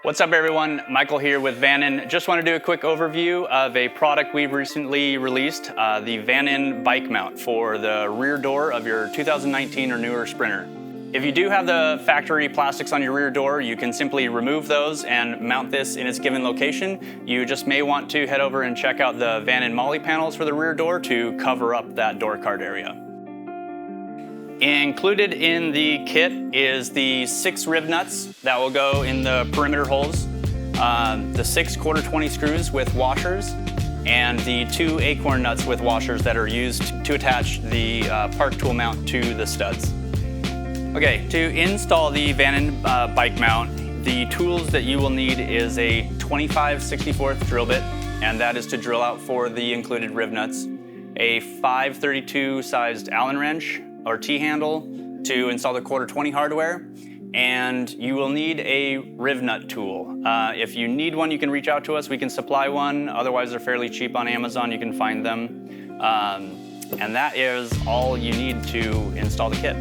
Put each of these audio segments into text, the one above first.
What's up everyone, Michael here with VANNON. Just want to do a quick overview of a product we've recently released, the VANNON Bike Mount for the rear door of your 2019 or newer Sprinter. If you do have the factory plastics on your rear door, you can simply remove those and mount this in its given location. You just may want to head over and check out the VANNON MOLLE panels for the rear door to cover up that door card area. Included in the kit is the 6 rivnuts that will go in the perimeter holes, the 6 1/4-20 screws with washers, and the 2 acorn nuts with washers that are used to attach the park tool mount to the studs. Okay, to install the VANNON bike mount, the tools that you will need is a 25/64 drill bit, and that is to drill out for the included rivnuts, a 5/32 sized Allen wrench or T-handle to install the 1/4-20 hardware, and you will need a Rivnut tool. If you need one, you can reach out to us. We can supply one. Otherwise, they're fairly cheap on Amazon. You can find them. And that is all you need to install the kit.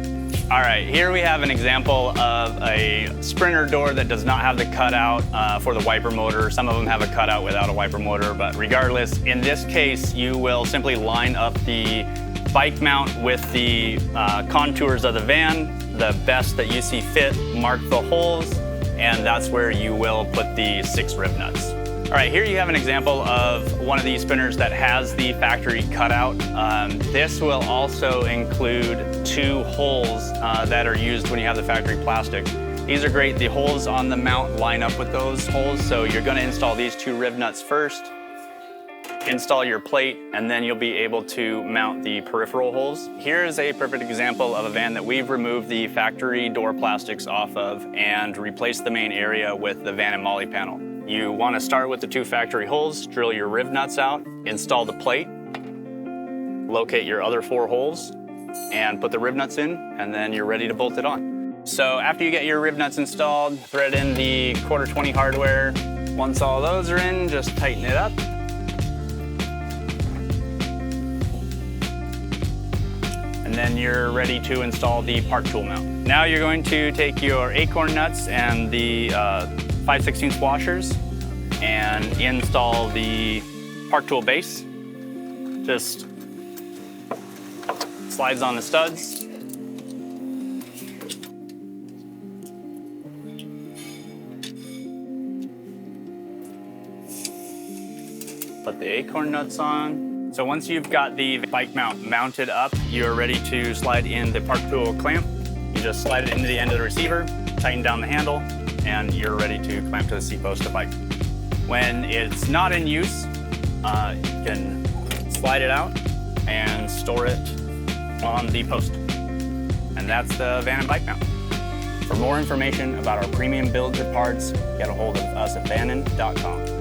All right, here we have an example of a Sprinter door that does not have the cutout for the wiper motor. Some of them have a cutout without a wiper motor, but regardless, in this case, you will simply line up the bike mount with the contours of the van, the best that you see fit, mark the holes, and that's where you will put the 6 rivnuts. All right, here you have an example of one of these spinners that has the factory cutout. This will also include 2 holes that are used when you have the factory plastic. These are great. The holes on the mount line up with those holes, so you're going to install these 2 rivnuts first, install your plate, and then you'll be able to mount the peripheral holes. Here's a perfect example of a van that we've removed the factory door plastics off of and replaced the main area with the VANNON MOLLE panel. You want to start with the 2 factory holes, drill your rivnuts out, install the plate, locate your other 4 holes, and put the rivnuts in, and then you're ready to bolt it on. So after you get your rivnuts installed, thread in the 1/4-20 hardware. Once all those are in, just tighten it up. And then you're ready to install the park tool mount. Now you're going to take your acorn nuts and the 5/16 washers and install the park tool base. Just slides on the studs. Put the acorn nuts on. So once you've got the bike mount mounted up, you're ready to slide in the park tool clamp. You just slide it into the end of the receiver, tighten down the handle, and you're ready to clamp to the seat post of the bike. When it's not in use, you can slide it out and store it on the post. And that's the VANNON bike mount. For more information about our premium builds or parts, get a hold of us at vannon.com.